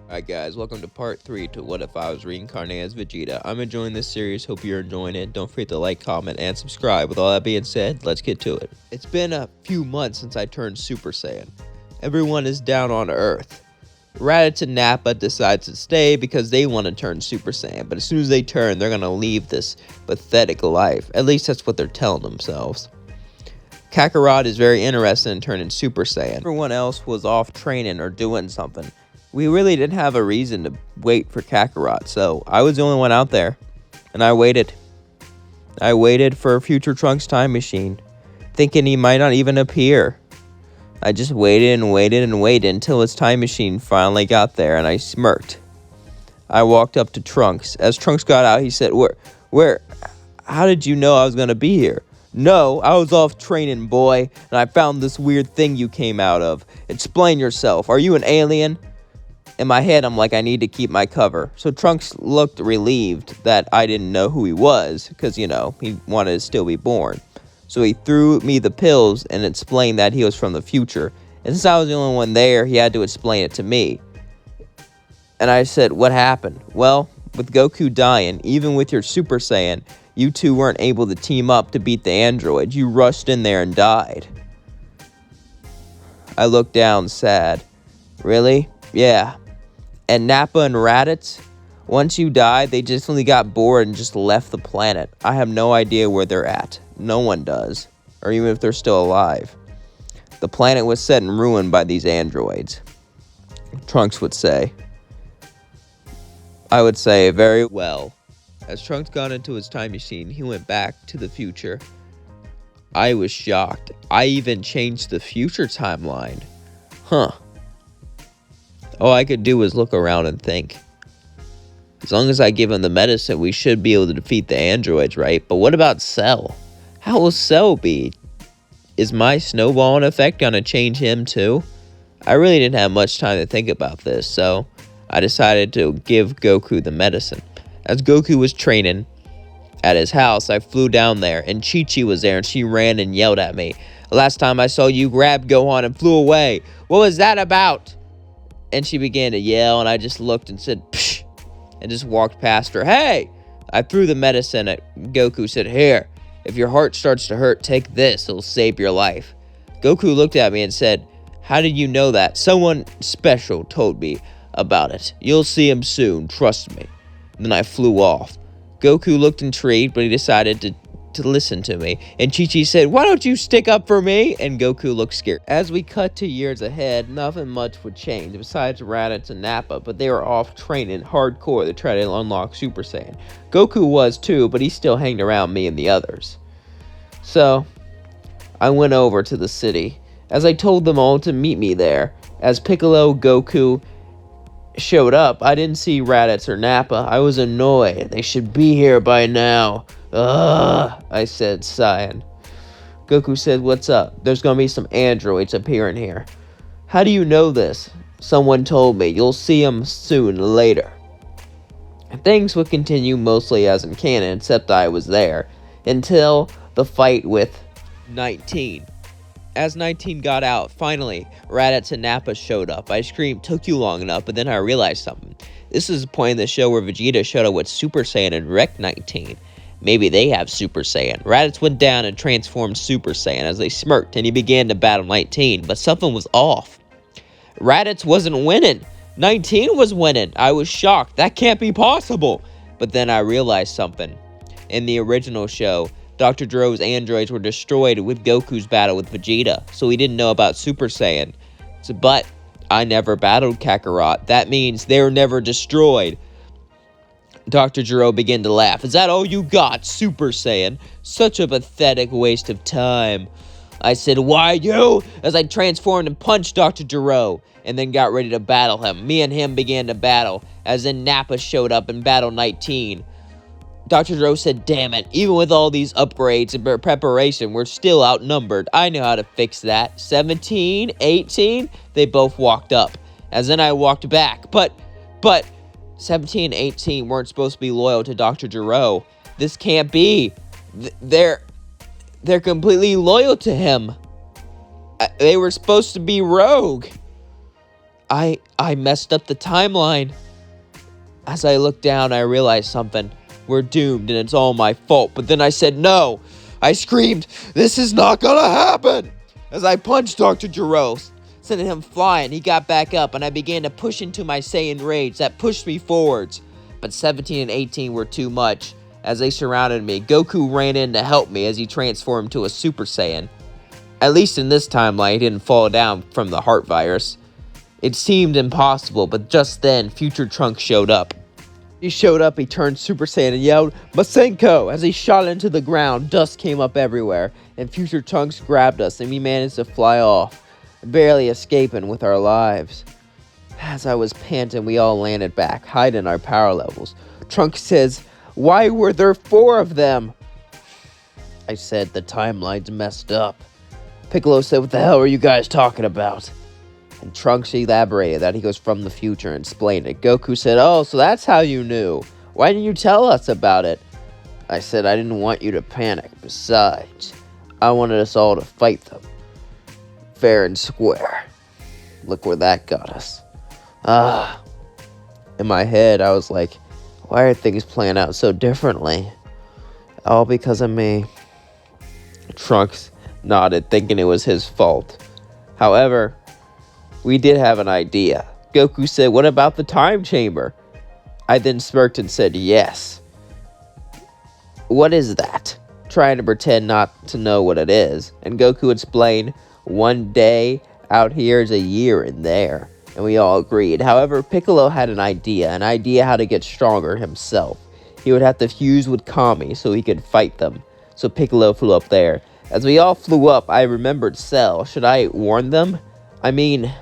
Alright guys, welcome to part 3 to What If I Was Reincarnated as Vegeta. I'm enjoying this series, hope you're enjoying it. Don't forget to like, comment, and subscribe. With all that being said, let's get to it. It's been a few months since I turned Super Saiyan. Everyone is down on Earth. Raditz and Nappa decide to stay because they want to turn Super Saiyan, but as soon as they turn, they're going to leave this pathetic life. At least that's what they're telling themselves. Kakarot is very interested in turning Super Saiyan. Everyone else was off training or doing something. We really didn't have a reason to wait for Kakarot, so I was the only one out there, and I waited. I waited for a future Trunks time machine, thinking he might not even appear. I just waited and waited and waited until his time machine finally got there, and I smirked. I walked up to Trunks. As Trunks got out, he said, how did you know I was going to be here? No, I was off training, boy, and I found this weird thing you came out of. Explain yourself. Are you an alien? In my head, I'm like, I need to keep my cover. So Trunks looked relieved that I didn't know who he was, because, he wanted to still be born. So he threw me the pills and explained that he was from the future. And since I was the only one there, he had to explain it to me. And I said, what happened? Well, with Goku dying, even with your Super Saiyan, you two weren't able to team up to beat the androids. You rushed in there and died. I looked down, sad. Really? Yeah. And Nappa and Raditz, once you died, they just only got bored and just left the planet. I have no idea where they're at. No one does. Or even if they're still alive. The planet was set in ruin by these androids. Trunks would say. I would say very well. As Trunks got into his time machine, he went back to the future. I was shocked. I even changed the future timeline. Huh. All I could do was look around and think. As long as I give him the medicine, we should be able to defeat the androids, right? But what about Cell? How will Cell be? Is my snowballing effect gonna change him too? I really didn't have much time to think about this, so I decided to give Goku the medicine. As Goku was training at his house, I flew down there, and Chi-Chi was there, and she ran and yelled at me. Last time I saw you grabbed Gohan and flew away. What was that about? And she began to yell, and I just looked and said, psh, and just walked past her. Hey! I threw the medicine at Goku, said, here, if your heart starts to hurt, take this, it'll save your life. Goku looked at me and said, how did you know that? Someone special told me about it. You'll see him soon, trust me. And then I flew off. Goku looked intrigued, but he decided to listen to me. And Chi-Chi said, why don't you stick up for me? And Goku looked scared. As we cut to years ahead, nothing much would change besides Raditz and Nappa, but they were off training hardcore to try to unlock Super Saiyan. Goku was too, but he still hanged around me and the others. So, I went over to the city, as I told them all to meet me there. As Piccolo, Goku showed up, I didn't see Raditz or Nappa. I was annoyed. They should be here by now. Ugh, I said, sighing. Goku said, what's up? There's gonna be some androids appearing here. How do you know this? Someone told me. You'll see them soon later. Things would continue mostly as in canon, except I was there, until the fight with 19. As 19 got out, finally, Raditz and Nappa showed up. I screamed, took you long enough, but then I realized something. This is the point in the show where Vegeta showed up with Super Saiyan and wrecked 19. Maybe they have Super Saiyan. Raditz went down and transformed Super Saiyan as they smirked, and he began to battle 19, but something was off. Raditz wasn't winning. 19 was winning. I was shocked. That can't be possible. But then I realized something. In the original show, Dr. Gero's androids were destroyed with Goku's battle with Vegeta, so he didn't know about Super Saiyan. But I never battled Kakarot. That means they were never destroyed. Dr. Gero began to laugh. Is that all you got, Super Saiyan? Such a pathetic waste of time. I said, why you? As I transformed and punched Dr. Gero, and then got ready to battle him. Me and him began to battle, as then Nappa showed up and battled 19. Dr. Gero said, damn it, even with all these upgrades and preparation, we're still outnumbered. I know how to fix that. 17, 18, they both walked up. As then I walked back. But 17 and 18 weren't supposed to be loyal to Dr. Gero. This can't be. They're completely loyal to him. They were supposed to be rogue. I messed up the timeline. As I looked down, I realized something. We're doomed and it's all my fault. But then I said no. I screamed, this is not gonna happen! As I punched Dr. Gero, sending him flying. He got back up and I began to push into my Saiyan rage that pushed me forwards. But 17 and 18 were too much. As they surrounded me, Goku ran in to help me as he transformed to a Super Saiyan. At least in this timeline, he didn't fall down from the heart virus. It seemed impossible, but just then, Future Trunks showed up. He showed up, he turned Super Saiyan and yelled, Masenko! As he shot into the ground, dust came up everywhere, and Future Trunks grabbed us, and we managed to fly off, barely escaping with our lives. As I was panting, we all landed back, hiding our power levels. Trunks says, why were there 4 of them? I said, the timeline's messed up. Piccolo said, what the hell are you guys talking about? And Trunks elaborated that he was from the future and explained it. Goku said, oh, so that's how you knew. Why didn't you tell us about it? I said, I didn't want you to panic. Besides, I wanted us all to fight them. Fair and square. Look where that got us. In my head, I was like, why are things playing out so differently? All because of me. Trunks nodded, thinking it was his fault. However, we did have an idea. Goku said, what about the time chamber? I then smirked and said, yes. What is that? Trying to pretend not to know what it is. And Goku explained, one day out here is a year in there. And we all agreed. However, Piccolo had an idea how to get stronger himself. He would have to fuse with Kami so he could fight them. So Piccolo flew up there. As we all flew up, I remembered Cell. Should I warn them? I mean,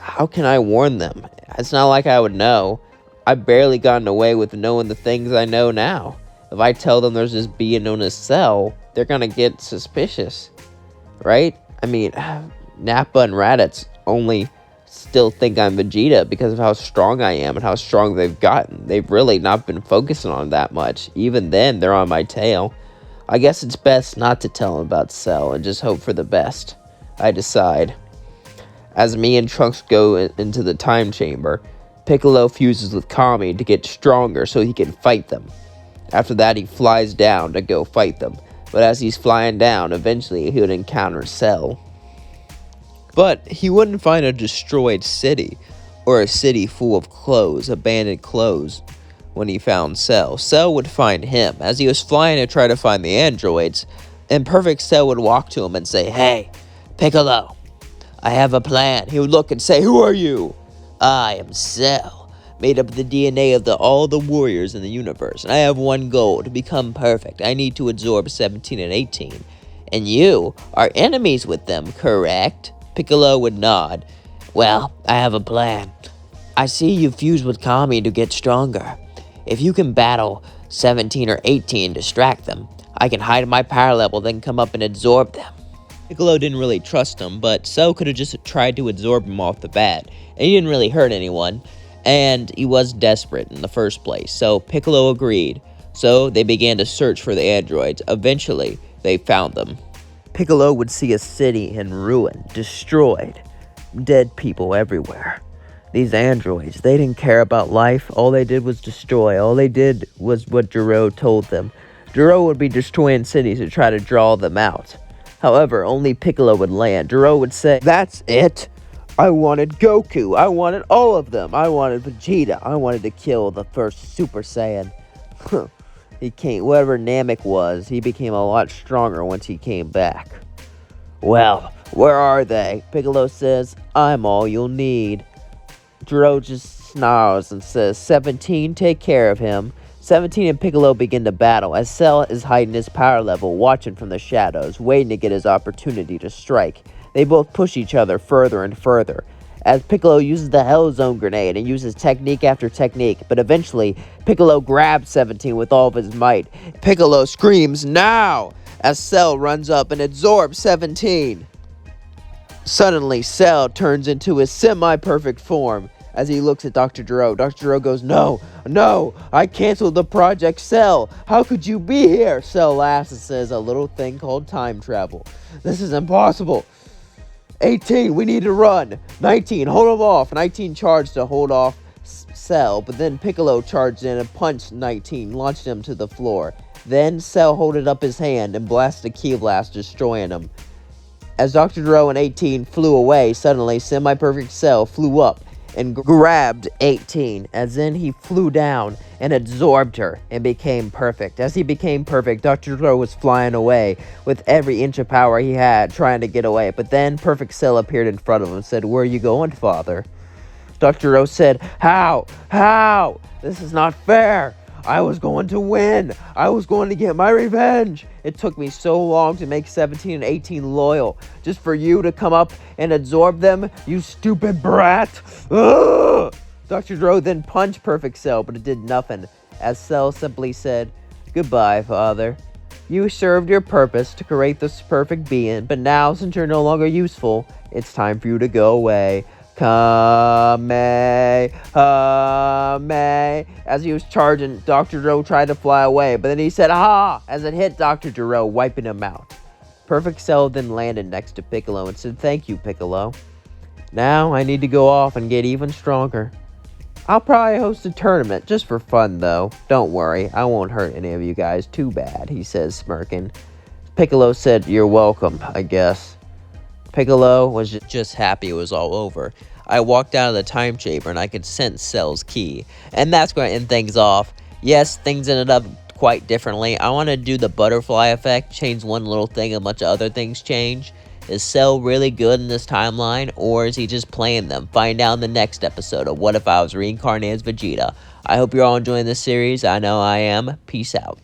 how can I warn them? It's not like I would know. I've barely gotten away with knowing the things I know now. If I tell them there's this being known as Cell, they're gonna get suspicious. Right? I mean, Nappa and Raditz only still think I'm Vegeta because of how strong I am and how strong they've gotten. They've really not been focusing on that much. Even then, they're on my tail. I guess it's best not to tell them about Cell and just hope for the best. I decide. As me and Trunks go into the time chamber, Piccolo fuses with Kami to get stronger so he can fight them. After that, he flies down to go fight them. But as he's flying down, eventually he would encounter Cell. But he wouldn't find a destroyed city, or a city full of clothes, abandoned clothes, when he found Cell. Cell would find him. As he was flying to try to find the androids, and Perfect Cell would walk to him and say, hey, Piccolo, I have a plan. He would look and say, who are you? I am Cell, made up of the DNA of all the warriors in the universe, and I have one goal, to become perfect. I need to absorb 17 and 18. And you are enemies with them, correct? Piccolo would nod. Well, I have a plan. I see you fuse with Kami to get stronger. If you can battle 17 or 18 and distract them, I can hide my power level, then come up and absorb them. Piccolo didn't really trust him, but Cell could have just tried to absorb him off the bat. And he didn't really hurt anyone, and he was desperate in the first place, so Piccolo agreed. So they began to search for the androids. Eventually, they found them. Piccolo would see a city in ruin, destroyed, dead people everywhere. These androids, they didn't care about life. All they did was destroy. All they did was what Gero told them. Gero would be destroying cities to try to draw them out. However, only Piccolo would land. Gero would say, that's it. I wanted Goku. I wanted all of them. I wanted Vegeta. I wanted to kill the first Super Saiyan. He came, whatever Namek was, he became a lot stronger once he came back. Well, where are they? Piccolo says, I'm all you'll need. Gero just snarls and says, 17, take care of him. 17 and Piccolo begin to battle as Cell is hiding his power level, watching from the shadows, waiting to get his opportunity to strike. They both push each other further and further, as Piccolo uses the Hell Zone grenade and uses technique after technique, but eventually, Piccolo grabs 17 with all of his might. Piccolo screams, now! As Cell runs up and absorbs 17. Suddenly, Cell turns into his semi-perfect form. As he looks at Dr. Gero, Dr. Gero goes, no, I canceled the Project Cell. How could you be here? Cell laughs and says, a little thing called time travel. This is impossible. 18, we need to run. 19, hold him off. 19 charged to hold off Cell, but then Piccolo charged in and punched 19, launched him to the floor. Then Cell holded up his hand and blasted a Ki Blast, destroying him. As Dr. Gero and 18 flew away, suddenly Semi-Perfect Cell flew up and grabbed 18, as in he flew down and absorbed her and became perfect. As he became perfect, Dr. Gero was flying away with every inch of power he had, trying to get away. But then Perfect Cell appeared in front of him and said, "Where are you going, father?" Dr. Gero said, How? This is not fair. I was going to win. I was going to get my revenge. It took me so long to make 17 and 18 loyal, just for you to come up and absorb them, you stupid brat. Ugh! Dr. Gero then punched Perfect Cell, but it did nothing, as Cell simply said, "Goodbye, father. You served your purpose to create this perfect being, but now, since you're no longer useful, it's time for you to go away. Kamehameha." As he was charging, Dr. Gero tried to fly away, but then he said, "Ha!" as it hit Dr. Gero, wiping him out. Perfect Cell then landed next to Piccolo and said, "Thank you, Piccolo. Now I need to go off and get even stronger. I'll probably host a tournament just for fun, though. Don't worry, I won't hurt any of you guys too bad," he says, smirking. Piccolo said, "You're welcome, I guess." Piccolo was just happy it was all over. I walked out of the time chamber and I could sense Cell's key. And that's going to end things off. Yes, things ended up quite differently. I want to do the butterfly effect, change one little thing and a bunch of other things change. Is Cell really good in this timeline, or is he just playing them? Find out in the next episode of What If I Was Reincarnated as Vegeta. I hope you're all enjoying this series. I know I am. Peace out.